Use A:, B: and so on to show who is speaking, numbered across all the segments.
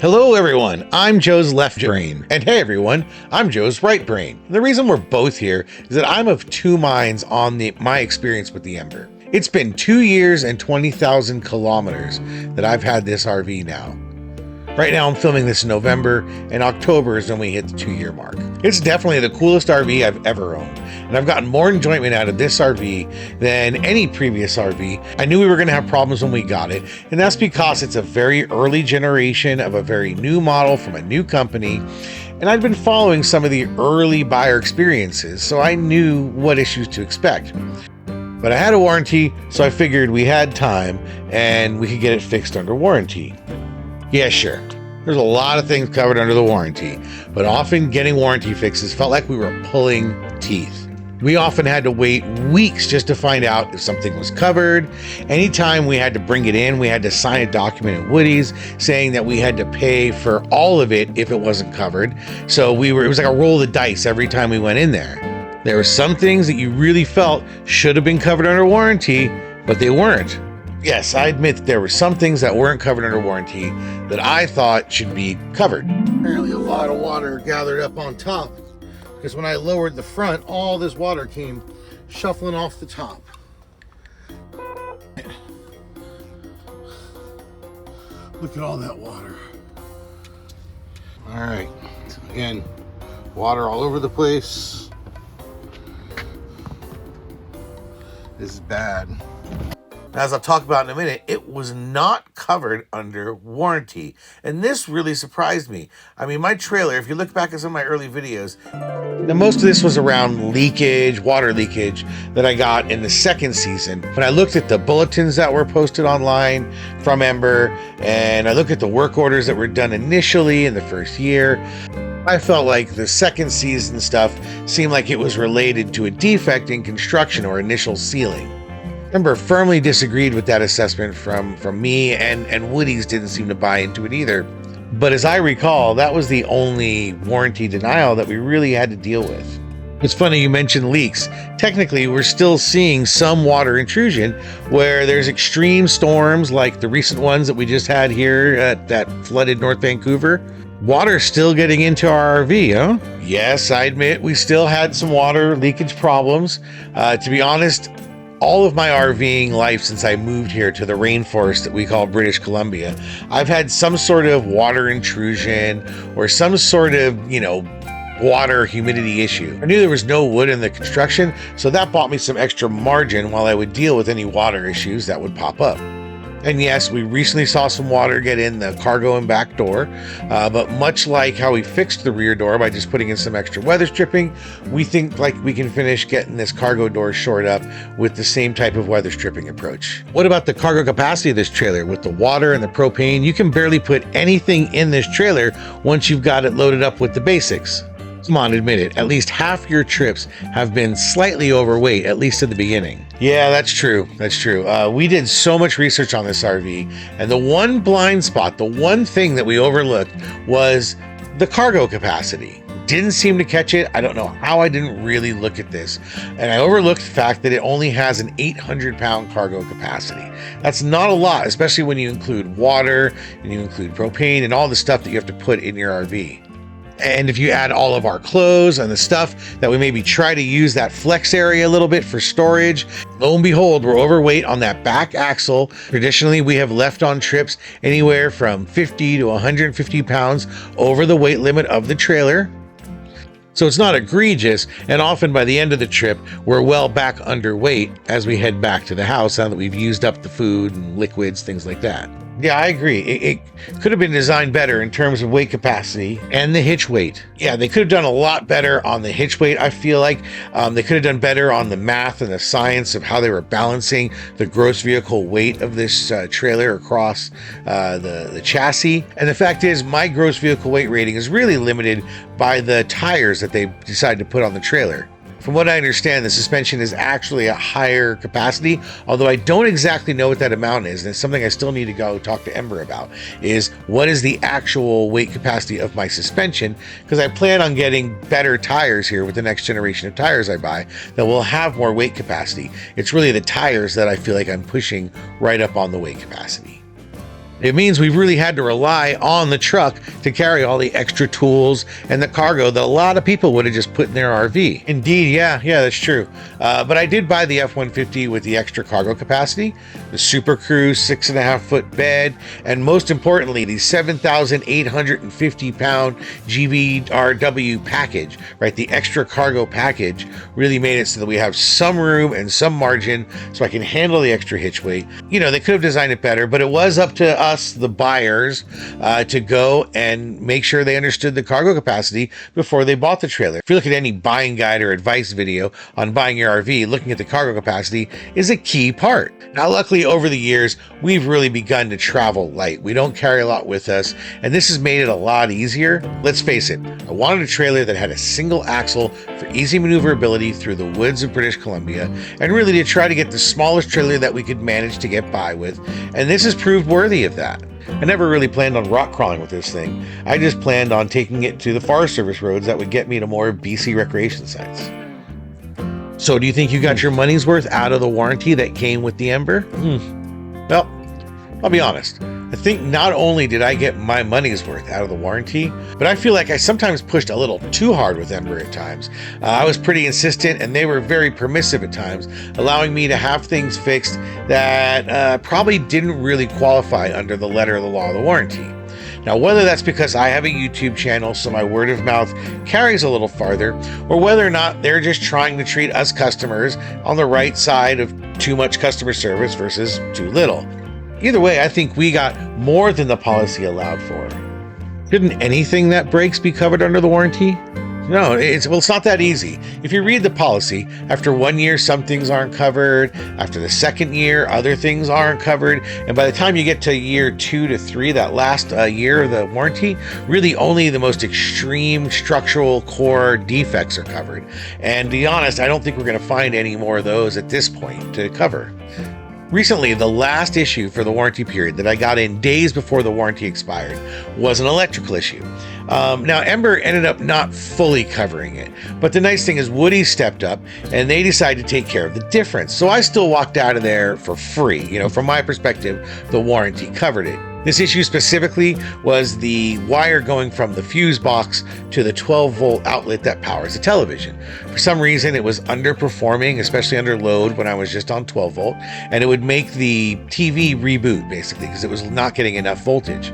A: Hello everyone, I'm Joe's left brain. And hey everyone, I'm Joe's right brain. The reason we're both here is that I'm of two minds on my experience with the Ember. It's been 2 years and 20,000 kilometers that I've had this RV now. Right now I'm filming this in November, and October is when we hit the 2-year mark. It's definitely the coolest RV I've ever owned, and I've gotten more enjoyment out of this RV than any previous RV. I knew we were gonna have problems when we got it, and that's because it's a very early generation of a very new model from a new company, and I'd been following some of the early buyer experiences, so I knew what issues to expect. But I had a warranty, so I figured we had time and we could get it fixed under warranty. Yeah, sure. There's a lot of things covered under the warranty, but often getting warranty fixes felt like we were pulling teeth. We often had to wait weeks just to find out if something was covered. Anytime we had to bring it in, we had to sign a document at Woody's saying that we had to pay for all of it if it wasn't covered. So it was like a roll of the dice every time we went in there. There were some things that you really felt should have been covered under warranty, but they weren't. Yes, I admit that there were some things that weren't covered under warranty that I thought should be covered. Apparently a lot of water gathered up on top, because when I lowered the front, all this water came shuffling off the top. Look at all that water. All right, so again, water all over the place. This is bad. As I'll talk about in a minute, it was not covered under warranty. And this really surprised me. I mean, my trailer, if you look back at some of my early videos, now most of this was around leakage, water leakage that I got in the second season. When I looked at the bulletins that were posted online from Ember, and I looked at the work orders that were done initially in the first year, I felt like the second season stuff seemed like it was related to a defect in construction or initial sealing. Ember firmly disagreed with that assessment from me, and Woody's didn't seem to buy into it either. But as I recall, that was the only warranty denial that we really had to deal with. It's funny you mentioned leaks. Technically, we're still seeing some water intrusion where there's extreme storms like the recent ones that we just had here at that flooded North Vancouver. Water's still getting into our RV, huh? Yes, I admit we still had some water leakage problems. To be honest, all of my RVing life since I moved here to the rainforest that we call British Columbia, I've had some sort of water intrusion or some sort of, water humidity issue. I knew there was no wood in the construction, so that bought me some extra margin while I would deal with any water issues that would pop up. And yes, we recently saw some water get in the cargo and back door, but much like how we fixed the rear door by just putting in some extra weather stripping, we think like we can finish getting this cargo door shored up with the same type of weather stripping approach. What about the cargo capacity of this trailer? With the water and the propane, you can barely put anything in this trailer once you've got it loaded up with the basics. Come on, admit it, at least half your trips have been slightly overweight, at least at the beginning. Yeah, that's true. We did so much research on this RV, and the one blind spot, the one thing that we overlooked was the cargo capacity. Didn't seem to catch it. I don't know how I didn't really look at this. And I overlooked the fact that it only has an 800-pound cargo capacity. That's not a lot, especially when you include water and you include propane and all the stuff that you have to put in your RV. And if you add all of our clothes and the stuff that we maybe try to use that flex area a little bit for storage, lo and behold, we're overweight on that back axle. Traditionally, we have left on trips anywhere from 50 to 150 pounds over the weight limit of the trailer. So it's not egregious, and often by the end of the trip, we're well back underweight as we head back to the house now that we've used up the food and liquids, things like that. Yeah, I agree. It could have been designed better in terms of weight capacity and the hitch weight. Yeah, they could have done a lot better on the hitch weight. I feel like they could have done better on the math and the science of how they were balancing the gross vehicle weight of this trailer across the chassis. And the fact is, my gross vehicle weight rating is really limited by the tires that they decided to put on the trailer. From what I understand, the suspension is actually a higher capacity, although I don't exactly know what that amount is, and it's something I still need to go talk to Ember about, is what is the actual weight capacity of my suspension, because I plan on getting better tires here with the next generation of tires I buy that will have more weight capacity. It's really the tires that I feel like I'm pushing right up on the weight capacity. It means we've really had to rely on the truck to carry all the extra tools and the cargo that a lot of people would have just put in their RV. Indeed, yeah, that's true. But I did buy the F-150 with the extra cargo capacity, the Super Crew 6.5-foot bed, and most importantly, the 7,850-pound GVRW package, right? The extra cargo package really made it so that we have some room and some margin so I can handle the extra hitch weight. You know, they could have designed it better, but it was up to us, the buyers, to go and make sure they understood the cargo capacity before they bought the trailer. If you look at any buying guide or advice video on buying your RV, looking at the cargo capacity is a key part. Now, luckily, over the years, we've really begun to travel light. We don't carry a lot with us, and this has made it a lot easier. Let's face it, I wanted a trailer that had a single axle for easy maneuverability through the woods of British Columbia, and really to try to get the smallest trailer that we could manage to get by with, and this has proved worthy of that. I never really planned on rock crawling with this thing. I just planned on taking it to the Forest Service roads that would get me to more BC recreation sites. So do you think you got your money's worth out of the warranty that came with the Ember? Well, I'll be honest. I think not only did I get my money's worth out of the warranty, but I feel like I sometimes pushed a little too hard with Ember at times. I was pretty insistent, and they were very permissive at times, allowing me to have things fixed that probably didn't really qualify under the letter of the law of the warranty. Now, whether that's because I have a YouTube channel, so my word of mouth carries a little farther, or whether or not they're just trying to treat us customers on the right side of too much customer service versus too little. Either way, I think we got more than the policy allowed for. Shouldn't anything that breaks be covered under the warranty? No, it's not that easy. If you read the policy, after 1 year, some things aren't covered. After the second year, other things aren't covered. And by the time you get to year 2 to 3, that last year of the warranty, really only the most extreme structural core defects are covered. And to be honest, I don't think we're going to find any more of those at this point to cover. Recently, the last issue for the warranty period that I got in days before the warranty expired was an electrical issue. Now, Ember ended up not fully covering it, but the nice thing is Woody stepped up and they decided to take care of the difference. So I still walked out of there for free. You know, from my perspective, the warranty covered it. This issue specifically was the wire going from the fuse box to the 12-volt outlet that powers the television. For some reason, it was underperforming, especially under load when I was just on 12-volt, and it would make the TV reboot, basically, because it was not getting enough voltage.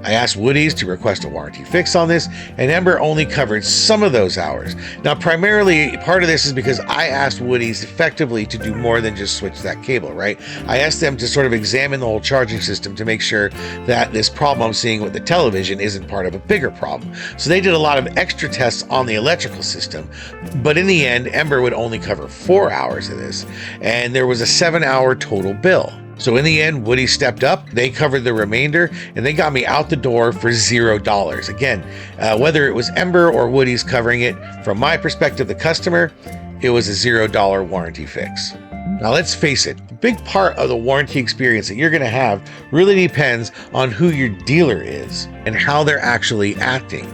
A: I asked Woody's to request a warranty fix on this, and Ember only covered some of those hours. Now, primarily, part of this is because I asked Woody's effectively to do more than just switch that cable, right? I asked them to sort of examine the whole charging system to make sure that this problem I'm seeing with the television isn't part of a bigger problem. So they did a lot of extra tests on the electrical system, but in the end, Ember would only cover 4 hours of this, and there was a 7-hour total bill. So in the end, Woody stepped up, they covered the remainder, and they got me out the door for $0. Again, whether it was Ember or Woody's covering it, from my perspective, the customer, it was a $0 warranty fix. Now let's face it, a big part of the warranty experience that you're going to have really depends on who your dealer is and how they're actually acting.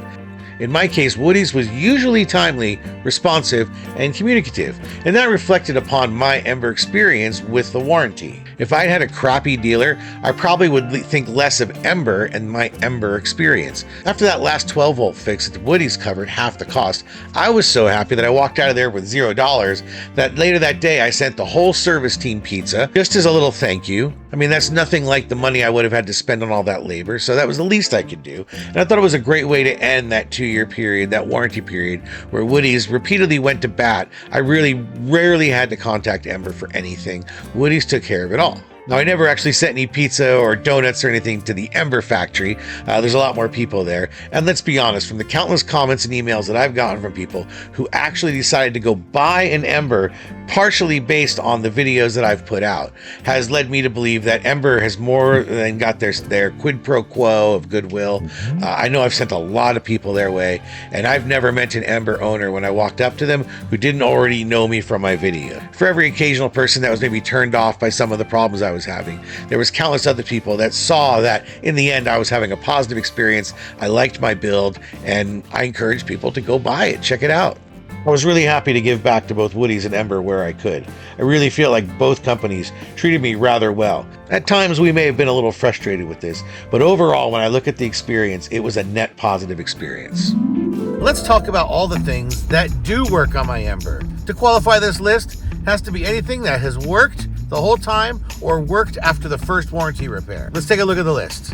A: In my case, Woody's was usually timely, responsive, and communicative, and that reflected upon my Ember experience with the warranty. If I'd had a crappy dealer, I probably would think less of Ember and my Ember experience. After that last 12-volt fix that Woody's covered half the cost, I was so happy that I walked out of there with $0 that later that day I sent the whole service team pizza, just as a little thank you. I mean, that's nothing like the money I would have had to spend on all that labor, so that was the least I could do. And I thought it was a great way to end that 2-year period, that warranty period, where Woody's repeatedly went to bat. I really rarely had to contact Ember for anything. Woody's took care of it all. Now, I never actually sent any pizza or donuts or anything to the Ember factory. There's a lot more people there. And let's be honest, from the countless comments and emails that I've gotten from people who actually decided to go buy an Ember partially based on the videos that I've put out, has led me to believe that Ember has more than got their quid pro quo of goodwill. I know I've sent a lot of people their way, and I've never met an Ember owner when I walked up to them who didn't already know me from my video. For every occasional person that was maybe turned off by some of the problems I was having, there was countless other people that saw that in the end I was having a positive experience. I liked my build, and I encourage people to go buy it, check it out. I was really happy to give back to both Woody's and Ember where I could. I really feel like both companies treated me rather well. At times we may have been a little frustrated with this, but overall when I look at the experience, it was a net positive experience. Let's talk about all the things that do work on my Ember. To qualify this list, it has to be anything that has worked the whole time or worked after the first warranty repair. Let's take a look at the list.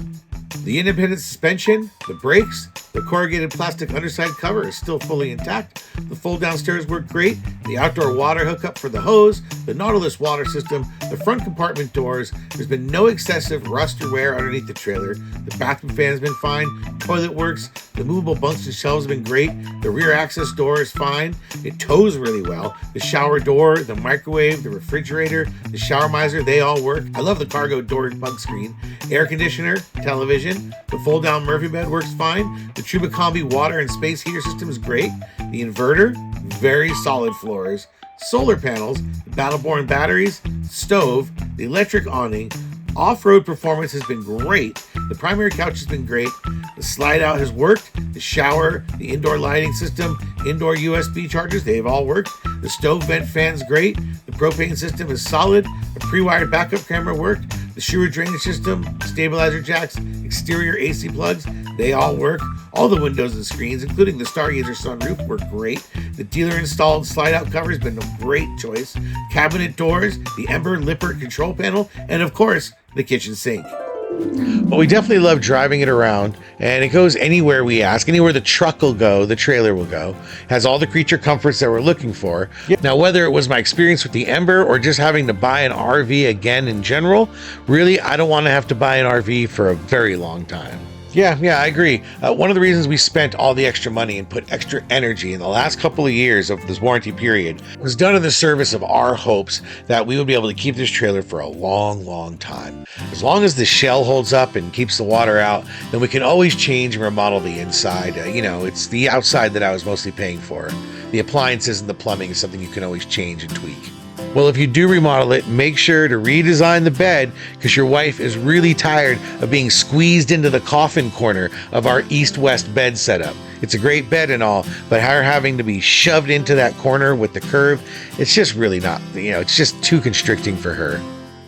A: The independent suspension, the brakes, the corrugated plastic underside cover is still fully intact. The fold down stairs work great. The outdoor water hookup for the hose, the Nautilus water system, the front compartment doors. There's been no excessive rust or wear underneath the trailer. The bathroom fan has been fine. Toilet works. The movable bunks and shelves have been great. The rear access door is fine. It tows really well. The shower door, the microwave, the refrigerator, the shower miser, they all work. I love the cargo door bug screen. Air conditioner, television. The fold down Murphy bed works fine. The Trubicombi water and space heater system is great. The inverter, very solid floors. Solar panels, the Battleborn batteries, stove, the electric awning. Off-road performance has been great. The primary couch has been great. The slide out has worked. The shower, the indoor lighting system, indoor USB chargers, they've all worked. The stove vent fan's great. The propane system is solid. The pre-wired backup camera worked. The sewer drainage system, stabilizer jacks, exterior AC plugs, they all work. All the windows and screens, including the Stargazer sunroof, work great. The dealer installed slide out cover has been a great choice. Cabinet doors, the Ember Lippert control panel, and of course, the kitchen sink. Well, we definitely love driving it around, and it goes anywhere we ask. Anywhere the truck will go, the trailer will go. Has all the creature comforts that we're looking for. Yep. Now, whether it was my experience with the Ember or just having to buy an RV again in general, really, I don't want to have to buy an RV for a very long time. Yeah, I agree. One of the reasons we spent all the extra money and put extra energy in the last couple of years of this warranty period was done in the service of our hopes that we would be able to keep this trailer for a long, long time. As long as the shell holds up and keeps the water out, then we can always change and remodel the inside. It's the outside that I was mostly paying for. The appliances and the plumbing is something you can always change and tweak. Well, if you do remodel it, make sure to redesign the bed because your wife is really tired of being squeezed into the coffin corner of our east-west bed setup. It's a great bed and all, but her having to be shoved into that corner with the curve, it's just really not, it's just too constricting for her.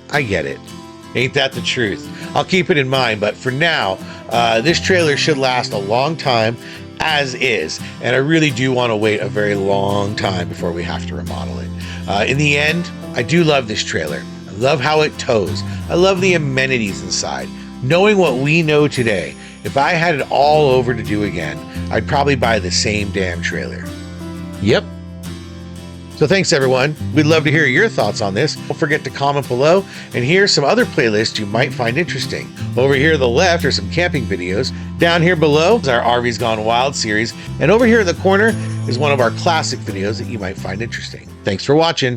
A: I get it. Ain't that the truth? I'll keep it in mind, but for now, this trailer should last a long time as is, and I really do want to wait a very long time before we have to remodel it. In the end, I do love this trailer. I love how it tows. I love the amenities inside. Knowing what we know today, if I had it all over to do again, I'd probably buy the same damn trailer. Yep. So thanks everyone. We'd love to hear your thoughts on this. Don't forget to comment below, and here's some other playlists you might find interesting. Over here to the left are some camping videos. Down here below is our RV's Gone Wild series. And over here in the corner is one of our classic videos that you might find interesting. Thanks for watching.